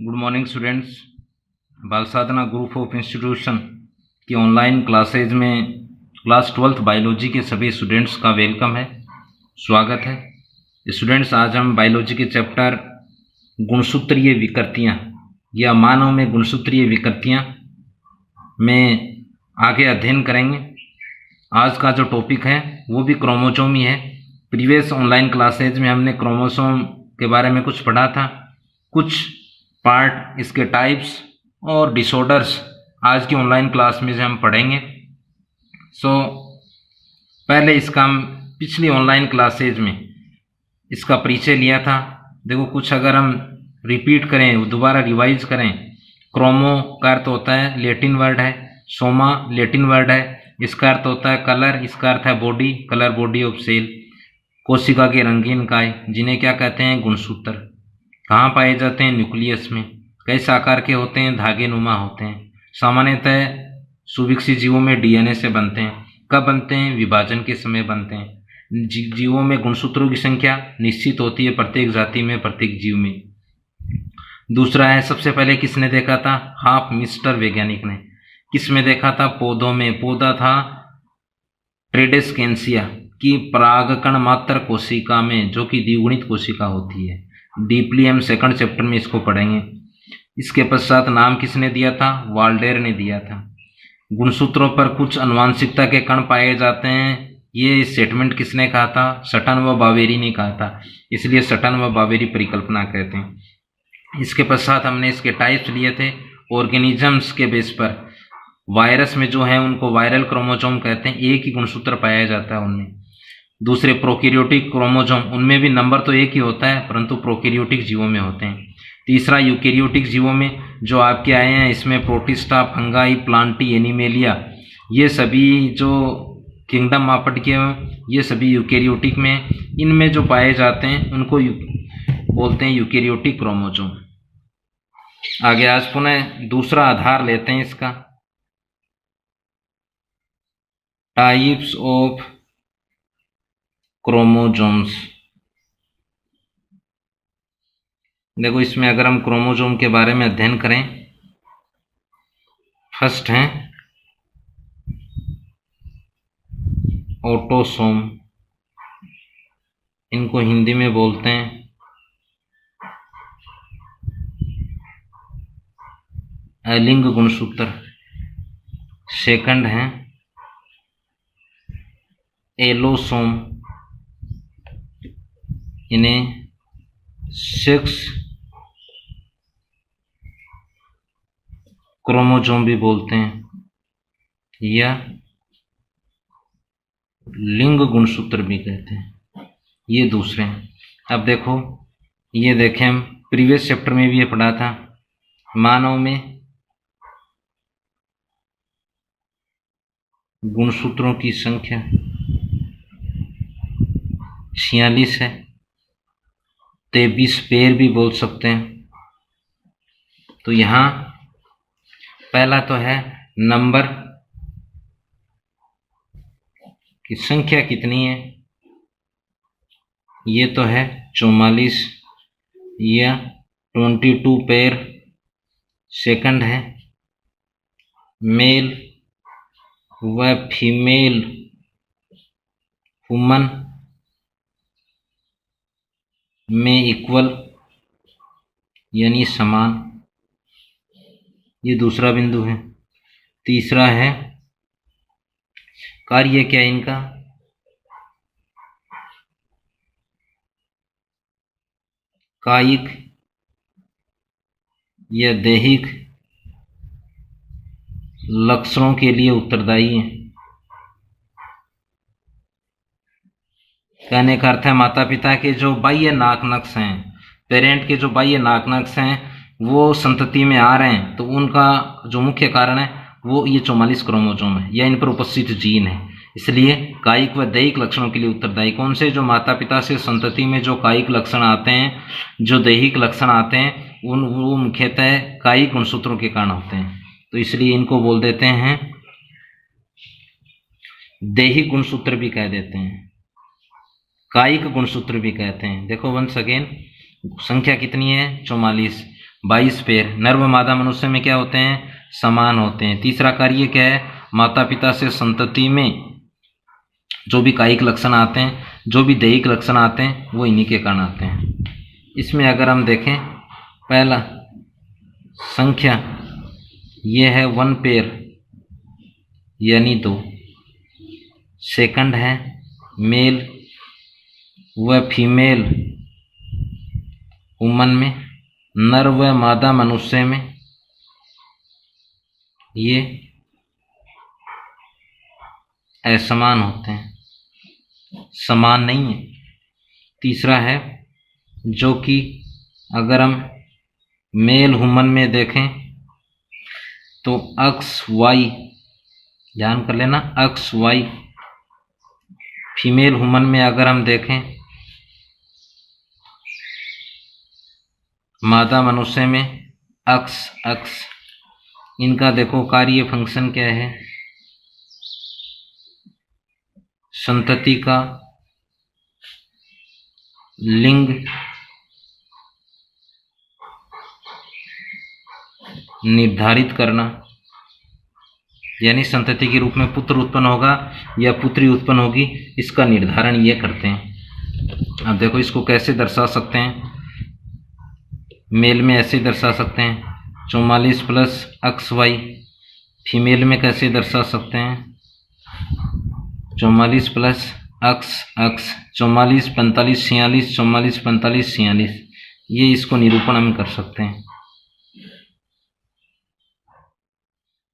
Good morning students. बाल साधना group of institution की online classes में क्लास 12th बायोलॉजी के सभी स्टूडेंट्स का वेलकम है, स्वागत है। स्टूडेंट्स, आज हम बायोलॉजी के चैप्टर गुणसूत्रीय विकृतियाँ या मानव में गुणसूत्रीय विकृतियाँ में आगे अध्ययन करेंगे। आज का जो टॉपिक है वो भी क्रोमोसोम ही है। प्रीवियस ऑनलाइन क्लासेज में हमने क्रोमोसोम के बारे में कुछ पढ़ा था, कुछ पार्ट, इसके टाइप्स और डिसऑर्डर्स आज की ऑनलाइन क्लास में से हम पढ़ेंगे। पहले इसका हम पिछली ऑनलाइन क्लासेज में इसका परिचय लिया था। देखो, कुछ अगर हम रिपीट करें, दोबारा रिवाइज करें, क्रोमो का अर्थ होता है लैटिन वर्ड है, सोमा लैटिन वर्ड है, इसका अर्थ होता है कलर, इसका अर्थ है body, colour body of cell. कोशिका के रंगीन काय, जिन्हें क्या कहते हैं, गुणसूत्र। कहाँ पाए जाते हैं, न्यूक्लियस में। कैसे आकार के होते हैं, धागे नुमा होते हैं। सामान्यतः सुविकसित जीवों में डीएनए से बनते हैं। कब बनते हैं, विभाजन के समय बनते हैं। जीवों में गुणसूत्रों की संख्या निश्चित होती है, प्रत्येक जाति में, प्रत्येक जीव में। दूसरा है, सबसे पहले किसने देखा था, हाफ मिस्टर वैज्ञानिक ने। किस में देखा था, पौधों में। पौधा था ट्रेडेस्केंसिया की परागकण मात्र कोशिका में, जो कि द्विगुणित कोशिका होती है। डीपली हम सेकंड चैप्टर में इसको पढ़ेंगे। इसके पश्चात नाम किसने दिया था, वाल्डेर ने दिया था। गुणसूत्रों पर कुछ आनुवंशिकता के कण पाए जाते हैं, ये स्टेटमेंट किसने कहा था, सटन व बावेरी ने कहा था, इसलिए सटन व बावेरी परिकल्पना कहते हैं। इसके पश्चात हमने इसके टाइप्स लिए थे ऑर्गेनिजम्स के बेस पर। वायरस में जो है उनको वायरल क्रोमोसोम कहते हैं, एक ही गुणसूत्र पाया जाता है उनमें। दूसरे प्रोकैरियोटिक क्रोमोसोम, उनमें भी नंबर तो एक ही होता है, परंतु प्रोकैरियोटिक जीवों में होते हैं। तीसरा यूकैरियोटिक जीवों में जो आपके आए हैं, इसमें प्रोटिस्टा, फंगाई, प्लांटी, एनिमेलिया, ये सभी जो किंगडम मापट के ये सभी यूकैरियोटिक में, इनमें जो पाए जाते हैं उनको बोलते हैं यूकैरियोटिक क्रोमोसोम। आगे आज पुनः दूसरा आधार लेते हैं इसका, टाइप्स ऑफ क्रोमोसोम्स। देखो, इसमें अगर हम क्रोमोसोम के बारे में अध्ययन करें, फर्स्ट है ऑटोसोम, इनको हिंदी में बोलते हैं अलिंग गुणसूत्र। सेकंड है एलोसोम, इन्हें सेक्स क्रोमोसोम भी बोलते हैं, या लिंग गुणसूत्र भी कहते हैं। ये दूसरे हैं। अब देखो, ये देखें, हम प्रीवियस चैप्टर में भी ये पढ़ा था, मानव में गुणसूत्रों की संख्या 46 है, 23 पेयर भी बोल सकते हैं। तो यहाँ पहला तो है नंबर की संख्या कितनी है, ये तो है 44 या 22 पेयर। सेकंड है मेल व फीमेल वुमन में इक्वल, यानी समान, ये दूसरा बिंदु है। तीसरा है कार्य क्या इनका, कायिक या दैहिक लक्षणों के लिए उत्तरदायी है। कहने का अर्थ है, माता पिता के जो बाह्य नाक नक्श हैं, पेरेंट के जो बाह्य नाक नक्श हैं, वो संतति में आ रहे हैं, तो उनका जो मुख्य कारण है वो ये 44 क्रोमोसोम है, या इन पर उपस्थित जीन है। इसलिए कायिक व दैहिक लक्षणों के लिए उत्तरदायी कौन से, जो माता पिता से संतति में जो कायिक लक्षण आते हैं, जो दैहिक लक्षण आते हैं, वो मुख्यतः कायिक गुणसूत्रों के कारण होते हैं। तो इसलिए इनको बोल देते हैं दैहिक गुणसूत्र भी कह देते हैं, कायिक गुणसूत्र भी कहते हैं। देखो वंस अगेन, संख्या कितनी है, 44। 22 पेयर। नर व मादा मनुष्य में क्या होते हैं? समान होते हैं। तीसरा कार्य क्या है? माता पिता से संतति में जो भी कायिक लक्षण आते हैं, जो भी दैहिक लक्षण आते हैं, वो इन्हीं के कारण आते हैं। इसमें अगर हम देखें, पहला संख्या ये है 1 पेयर यानी 2। सेकंड है मेल व फीमेल वुमन में, नर व मादा मनुष्य में ये असमान होते हैं, समान नहीं है। तीसरा है जो कि अगर हम मेल ह्यूमन में देखें तो अक्स वाई, ध्यान कर लेना, अक्स वाई। फीमेल ह्यूमन में अगर हम देखें, मादा मनुष्य में अक्स अक्स। इनका देखो कार्य फंक्शन क्या है? संतति का लिंग निर्धारित करना, यानी संतति के रूप में पुत्र उत्पन्न होगा या पुत्री उत्पन्न होगी, इसका निर्धारण ये करते हैं। अब देखो इसको कैसे दर्शा सकते हैं? मेल में ऐसे दर्शा सकते हैं 44 प्लस अक्स वाई। फीमेल में कैसे दर्शा सकते हैं? 44 प्लस अक्स अक्स, 44 45 46, 44 45 46। ये इसको निरूपण हम कर सकते हैं।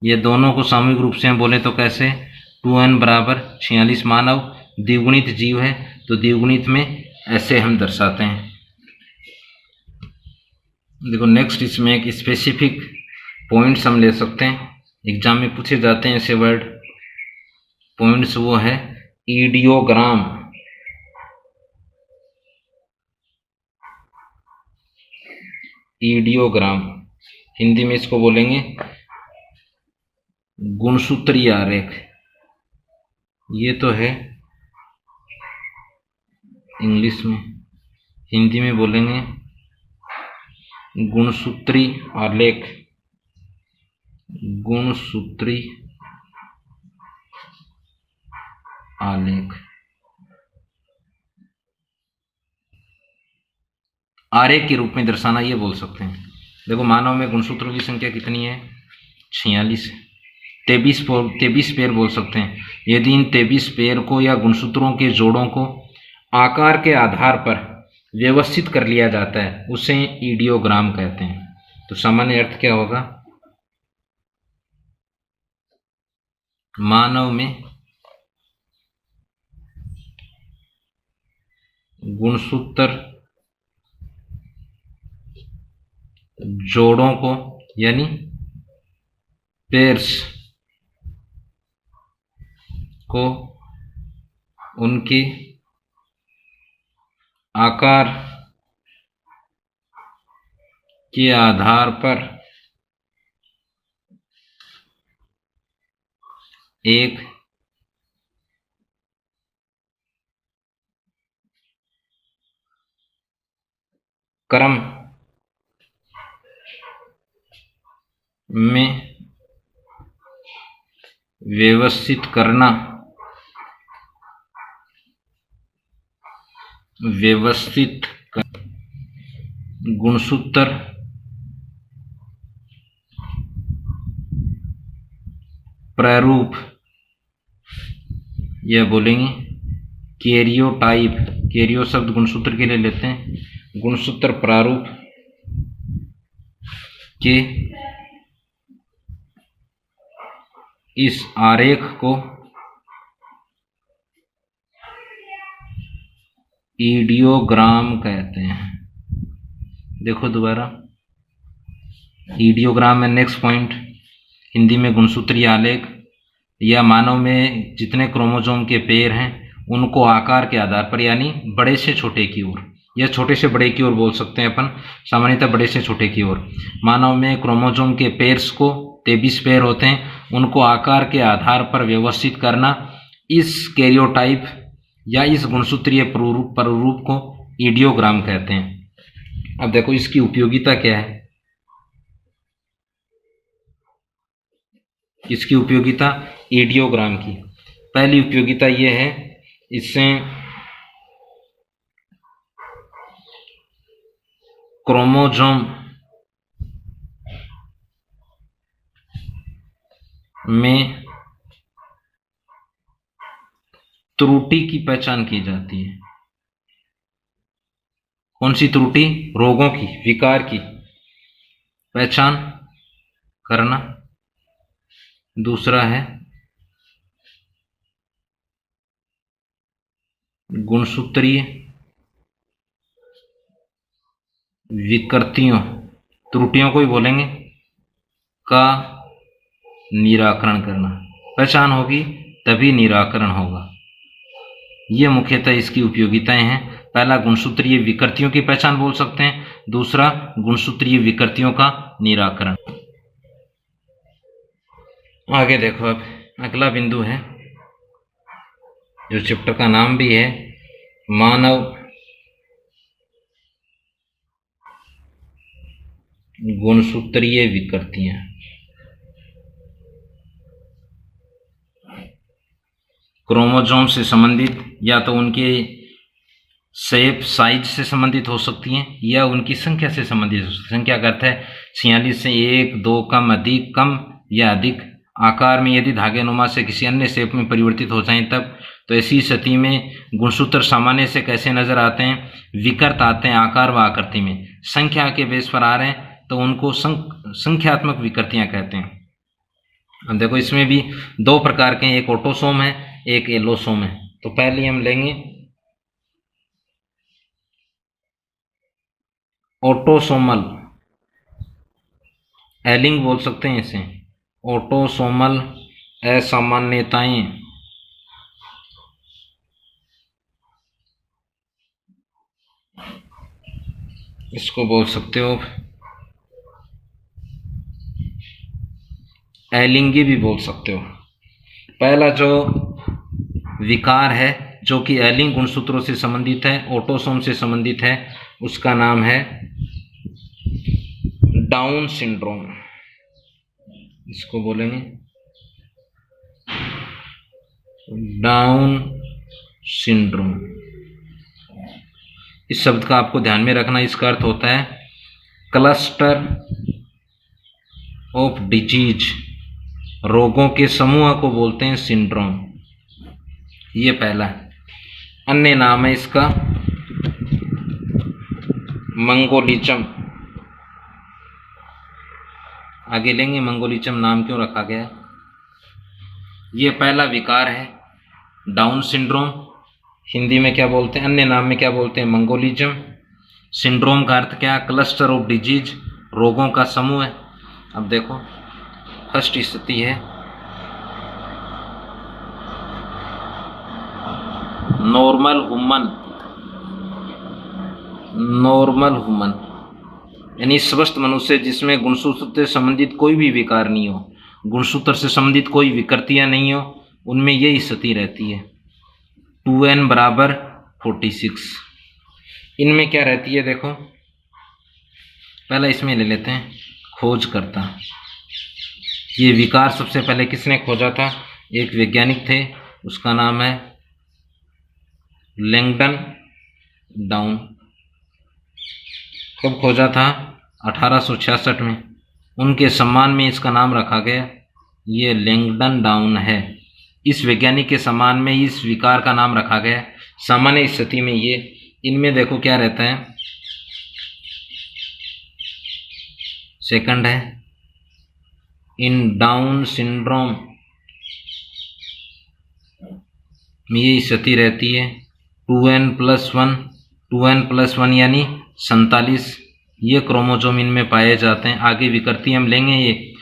ये दोनों को सामूहिक रूप से हम बोले तो कैसे? 2n बराबर 46। मानव द्विगुणित जीव है तो द्विगुणित में ऐसे हम दर्शाते हैं। देखो नेक्स्ट इसमें एक स्पेसिफिक पॉइंट्स हम ले सकते हैं, एग्जाम में पूछे जाते हैं ऐसे वर्ड पॉइंट्स। वो है ईडियोग्राम, ईडियोग्राम हिंदी में इसको बोलेंगे गुणसूत्रीय आरेख। ये तो है इंग्लिश में, हिंदी में बोलेंगे गुणसूत्री आलेख, गुणसूत्री आलेख। आरेख के रूप में दर्शाना ये बोल सकते हैं। देखो मानव में गुणसूत्रों की संख्या कितनी है? 46 है। 23 पेयर बोल सकते हैं। यदि इन 23 पेयर को या गुणसूत्रों के जोड़ों को आकार के आधार पर व्यवस्थित कर लिया जाता है, उसे ईडियोग्राम कहते हैं। तो सामान्य अर्थ क्या होगा? मानव में गुणसूत्र जोड़ों को यानी पेयर्स को उनके आकार के आधार पर एक क्रम में व्यवस्थित करना, गुणसूत्र प्रारूप यह बोलेंगे कैरियोटाइप। कैरियो शब्द गुणसूत्र के लिए लेते हैं। गुणसूत्र प्रारूप के इस आरेख को ईडियोग्राम कहते हैं। देखो दोबारा, ईडियोग्राम में नेक्स्ट पॉइंट, हिंदी में गुणसूत्रीय आलेख, या मानव में जितने क्रोमोसोम के पेयर हैं उनको आकार के आधार पर, यानी बड़े से छोटे की ओर या छोटे से बड़े की ओर बोल सकते हैं अपन, सामान्यतः बड़े से छोटे की ओर। मानव में क्रोमोसोम के पेयर्स को 23 पेयर होते हैं, उनको आकार के आधार पर व्यवस्थित करना, इस कैरियोटाइप या इस गुणसूत्रीय प्रारूप को ईडियोग्राम कहते हैं। अब देखो इसकी उपयोगिता क्या है। इसकी उपयोगिता एडियोग्राम की। पहली उपयोगिता ये है, इससे क्रोमोसोम में त्रुटि की पहचान की जाती है। कौन सी त्रुटि? रोगों की, विकार की पहचान करना। दूसरा है गुणसूत्रीय विकृतियों, त्रुटियों को ही बोलेंगे, का निराकरण करना। पहचान होगी तभी निराकरण होगा। ये मुख्यतः इसकी उपयोगिताएं हैं। पहला, गुणसूत्रीय विकृतियों की पहचान बोल सकते हैं। दूसरा, गुणसूत्रीय विकृतियों का निराकरण। आगे देखो, अब अगला बिंदु है, जो चैप्टर का नाम भी है, मानव गुणसूत्रीय विकृतियां। क्रोमोसोम से संबंधित, या तो उनके शेप, साइज से संबंधित हो सकती हैं, या उनकी संख्या से संबंधित हो सकती है। संख्या का अर्थ है 46 से 1, 2 कम, अधिक, कम या अधिक। आकार में यदि धागेनुमा से किसी अन्य शेप में परिवर्तित हो जाएं तब। तो ऐसी स्थिति में गुणसूत्र सामान्य से कैसे नजर आते हैं? विकृत आते हैं आकार व आकृति में। संख्या के बेस पर आ रहे हैं तो उनको संख्यात्मक विकृतियां कहते हैं। अब देखो, इसमें भी दो प्रकार के हैं, एक ऑटोसोम है, एक एलोसोम है। तो पहले हम लेंगे ऑटोसोमल, एलिंग बोल सकते हैं इसे, ऑटोसोमल असामान्यताएं। इसको बोल सकते हो, एलिंगी भी बोल सकते हो। पहला जो विकार है जो कि एलिंग गुणसूत्रों से संबंधित है, ऑटोसोम से संबंधित है, उसका नाम है डाउन सिंड्रोम। इसको बोलेंगे डाउन सिंड्रोम। इस शब्द का आपको ध्यान में रखना, इसका अर्थ होता है क्लस्टर ऑफ डिजीज, रोगों के समूह को बोलते हैं सिंड्रोम। ये पहला है। अन्य नाम है इसका मंगोलिज्म। आगे लेंगे मंगोलिज्म नाम क्यों रखा गया। ये पहला विकार है डाउन सिंड्रोम। हिंदी में क्या बोलते हैं, अन्य नाम में क्या बोलते हैं? मंगोलिज्म। सिंड्रोम का अर्थ क्या? क्लस्टर ऑफ डिजीज, रोगों का समूह है। अब देखो, फर्स्ट स्थिति है नॉर्मल ह्यूमन, यानी स्वस्थ मनुष्य जिसमें गुणसूत्र से संबंधित कोई भी विकार नहीं हो, गुणसूत्र से संबंधित कोई विकृतियां नहीं हो, उनमें यही स्थिति रहती है। 2n बराबर 46। इनमें क्या रहती है देखो, पहला इसमें ले लेते हैं खोजकर्ता। ये विकार सबसे पहले किसने खोजा था? एक वैज्ञानिक थे, उसका नाम है लैंगडन डाउन। कब खोजा था? 1866 में। उनके सम्मान में इसका नाम रखा गया, ये लैंगडन डाउन है। इस वैज्ञानिक के सम्मान में इस विकार का नाम रखा गया। सामान्य स्थिति में ये, इनमें देखो क्या रहता है, सेकंड है इन डाउन सिंड्रोम में ये स्थिति रहती है 2n+1 यानी 47 ये क्रोमोसोम इनमें पाए जाते हैं। आगे विकृति हम लेंगे, ये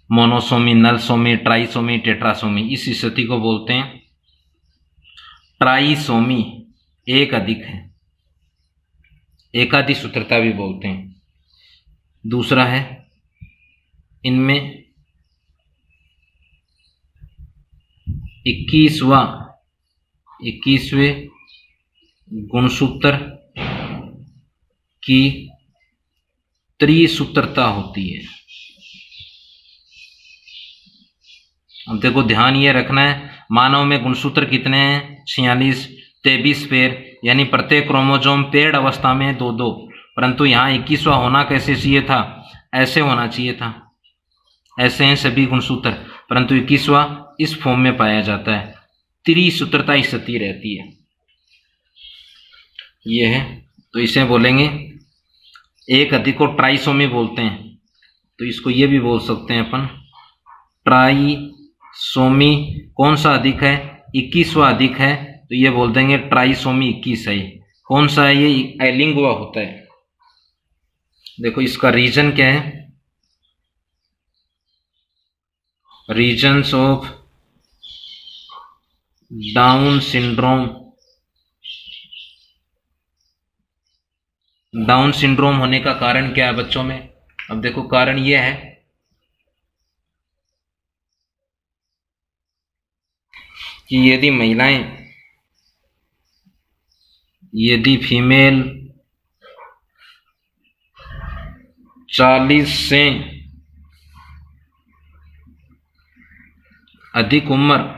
मोनोसोमी, नलसोमी, ट्राइसोमी, टेट्रासोमी। इस स्थिति को बोलते हैं ट्राइसोमी, एक अधिक है, एकाधिक सूत्रता भी बोलते हैं। दूसरा है इनमें 21वें गुणसूत्र की त्रिसूत्रता होती है। अब देखो ध्यान ये रखना है, मानव में गुणसूत्र कितने हैं? 46, 23 पेयर, यानी प्रत्येक क्रोमोजोम पेयर्ड अवस्था में दो दो, परंतु यहाँ 21वां होना कैसे चाहिए था? ऐसे होना चाहिए था। ऐसे हैं सभी गुणसूत्र, परंतु 21वां इस फॉर्म में पाया जाता है। त्रिसूत्रता स्थिति रहती है, ये है। तो इसे बोलेंगे एक अधिक को ट्राइसोमी बोलते हैं, तो इसको ये भी बोल सकते हैं अपन ट्राइसोमी। कौन सा अधिक है? 21वां अधिक है, तो ये बोल देंगे ट्राइसोमी 21 है। कौन सा है ये? एलिंगुआ होता है। देखो इसका रीजन क्या है? Reasons of Down syndrome. Down syndrome होने का कारण क्या है बच्चों में? अब देखो कारण यह है कि यदि फीमेल 40 से अधिक उम्र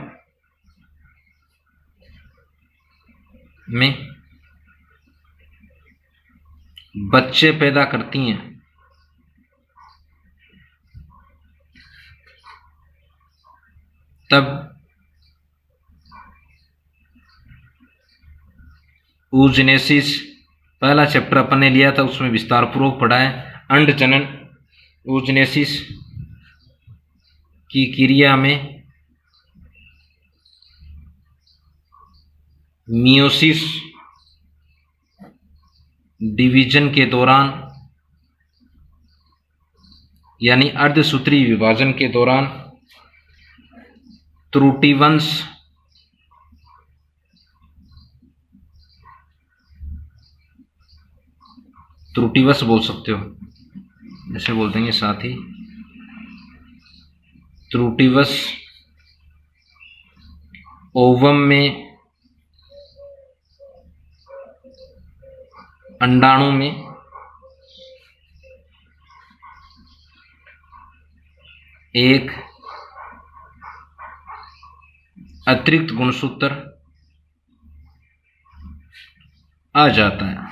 में बच्चे पैदा करती हैं, तब oogenesis, पहला चैप्टर अपन ने लिया था, उसमें विस्तार पूर्वक पढ़ा है। अंड जनन oogenesis की क्रिया में मियोसिस डिवीजन के दौरान, यानी अर्धसूत्री विभाजन के दौरान त्रुटिवंश त्रुटिवश बोल सकते हो, ऐसे बोल देंगे साथ ही, त्रुटिवश ओवम में, अंडाणु में एक अतिरिक्त गुणसूत्र आ जाता है,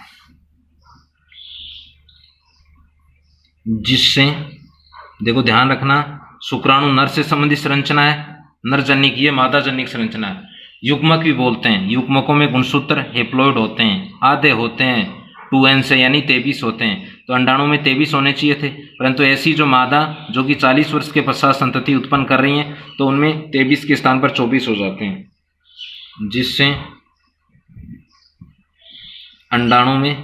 जिससे देखो ध्यान रखना, शुक्राणु नर से संबंधित संरचना है, नर जनिक, ये मादा जनिक संरचना है। युग्मक भी बोलते हैं, युग्मकों में गुणसूत्र हेप्लॉइड होते हैं, आधे होते हैं 2n से, यानी 23 होते हैं। तो अंडाणु में 23 होने चाहिए थे, परंतु ऐसी जो मादा जो कि 40 वर्ष के पश्चात संतति उत्पन्न कर रही हैं, तो उनमें 23 के स्थान पर 24 हो जाते हैं, जिससे अंडाणु में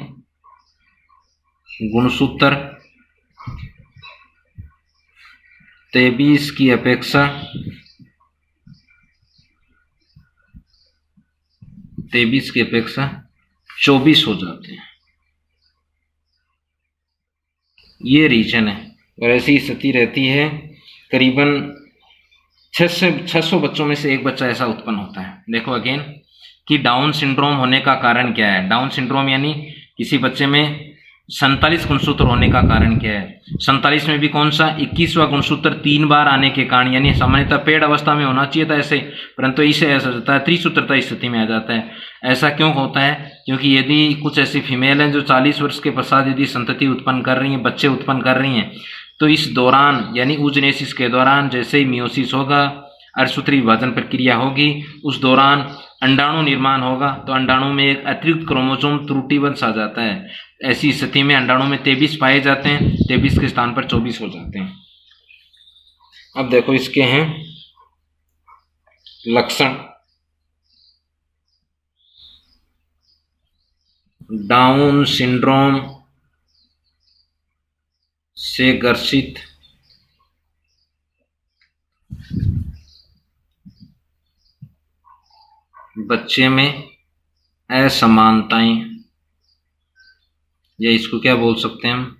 गुणसूत्र 23 की अपेक्षा 24 हो जाते हैं। ये रीजन है, और ऐसी स्थिति रहती है करीबन 600 बच्चों में से एक बच्चा ऐसा उत्पन्न होता है। देखो अगेन कि डाउन सिंड्रोम होने का कारण क्या है। डाउन सिंड्रोम यानी किसी बच्चे में 47 गुणसूत्र होने का कारण क्या है? 47 में भी कौन सा? 21वां गुणसूत्र 3 बार आने के कारण, यानी सामान्यतः पेड़ अवस्था में होना चाहिए था ऐसे, परंतु इसे ऐसा होता है, त्रिसूत्रता स्थिति में आ जाता है। ऐसा क्यों होता है? क्योंकि यदि कुछ ऐसी फीमेल हैं जो 40 वर्ष के पश्चात यदि संतति उत्पन्न कर रही हैं, बच्चे उत्पन्न कर रही हैं, तो इस दौरान यानी oogenesis के दौरान जैसे ही मियोसिस होगा, अर्धसूत्री विभाजन प्रक्रिया होगी, उस दौरान अंडाणु निर्माण होगा, तो अंडाणु में एक अतिरिक्त क्रोमोसोम त्रुटिवंश आ जाता है। ऐसी स्थिति में अंडाणु में 23 पाए जाते हैं, 23 के स्थान पर 24 हो जाते हैं। अब देखो इसके हैं लक्षण। डाउन सिंड्रोम से ग्रसित बच्चे में असमानताएं, या इसको क्या बोल सकते हैं हम,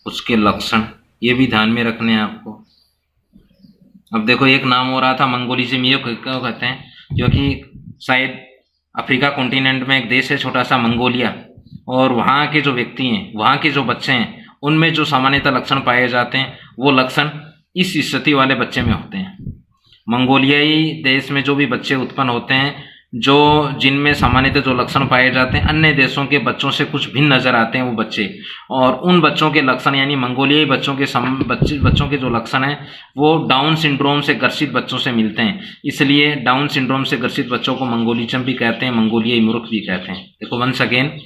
उसके लक्षण, ये भी ध्यान में रखने हैं आपको। अब देखो एक नाम हो रहा था मंगोलिज्म, ये क्यों कहते हैं? क्योंकि शायद अफ्रीका कॉन्टिनेंट में एक देश है छोटा सा मंगोलिया, और वहाँ के जो व्यक्ति हैं, वहाँ के जो बच्चे हैं, उनमें जो सामान्यतः लक्षण पाए जाते हैं वो लक्षण इस स्थिति वाले बच्चे में होते हैं। मंगोलियाई देश में जो भी बच्चे उत्पन्न होते हैं, जो जिनमें सामान्यतः जो लक्षण पाए जाते हैं अन्य देशों के बच्चों से कुछ भिन्न नजर आते हैं वो बच्चे, और उन बच्चों के लक्षण यानी मंगोलियाई बच्चों के जो लक्षण हैं वो डाउन सिंड्रोम से ग्रसित बच्चों से मिलते हैं। इसलिए डाउन सिंड्रोम से ग्रसित बच्चों को मंगोलिज्म भी कहते हैं, मंगोलियाई मूर्ख भी कहते हैं। देखो वंस अगेन,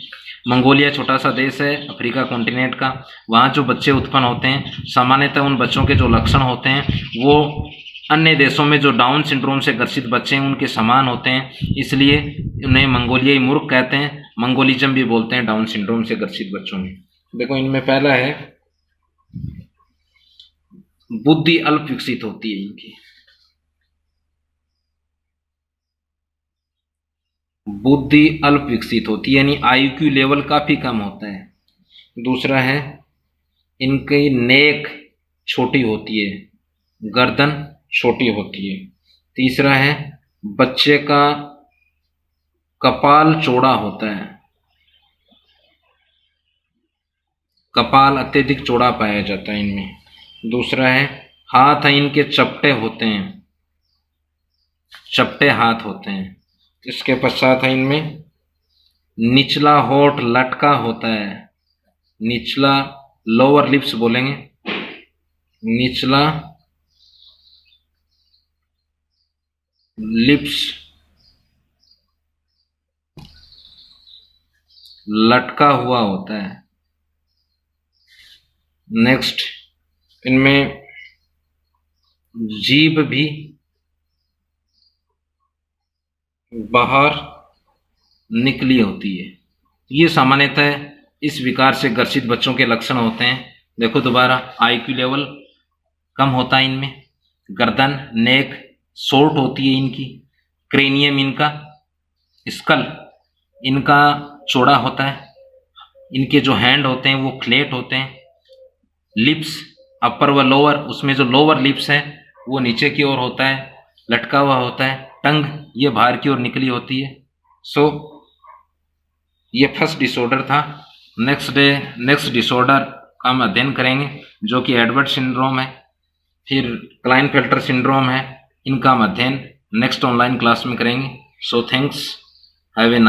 मंगोलिया छोटा सा देश है अफ्रीका कॉन्टिनेंट का। वहाँ जो बच्चे उत्पन्न होते हैं सामान्यतः उन बच्चों के जो लक्षण होते हैं वो अन्य देशों में जो डाउन सिंड्रोम से ग्रसित बच्चे हैं उनके समान होते हैं, इसलिए उन्हें मंगोलियाई मूर्ख कहते हैं, मंगोलिज्म भी बोलते हैं डाउन सिंड्रोम से ग्रसित बच्चों में। देखो इनमें पहला है बुद्धि अल्प विकसित होती है इनकी, बुद्धि अल्प विकसित होती है यानी आईक्यू लेवल काफी कम होता है। दूसरा है इनकी नेक छोटी होती है, गर्दन छोटी होती है। तीसरा है बच्चे का कपाल चौड़ा होता है, कपाल अत्यधिक चौड़ा पाया जाता है इनमें। दूसरा है हाथ इनके चपटे होते हैं, चपटे हाथ होते हैं। इसके पश्चात है इनमें निचला होठ लटका होता है, निचला लोअर लिप्स बोलेंगे, निचला लिप्स लटका हुआ होता है। नेक्स्ट इनमें जीभ भी बाहर निकली होती है। ये सामान्यतः इस विकार से ग्रसित बच्चों के लक्षण होते हैं। देखो दोबारा, आईक्यू लेवल कम होता है इनमें, गर्दन नेक शॉर्ट होती है इनकी, क्रेनियम इनका स्कल इनका चौड़ा होता है, इनके जो हैंड होते हैं वो फ्लैट होते हैं, लिप्स अपर व लोअर, उसमें जो लोअर लिप्स है वो नीचे की ओर होता है, लटका हुआ होता है, टंग ये बाहर की ओर निकली होती है। सो ये फर्स्ट डिसऑर्डर था। नेक्स्ट डिसऑर्डर का हम अध्ययन करेंगे जो कि एडवर्ड सिंड्रोम है, फिर क्लाइनफेल्टर सिंड्रोम है। इनका हम अध्ययन नेक्स्ट ऑनलाइन क्लास में करेंगे। So thanks, have a nice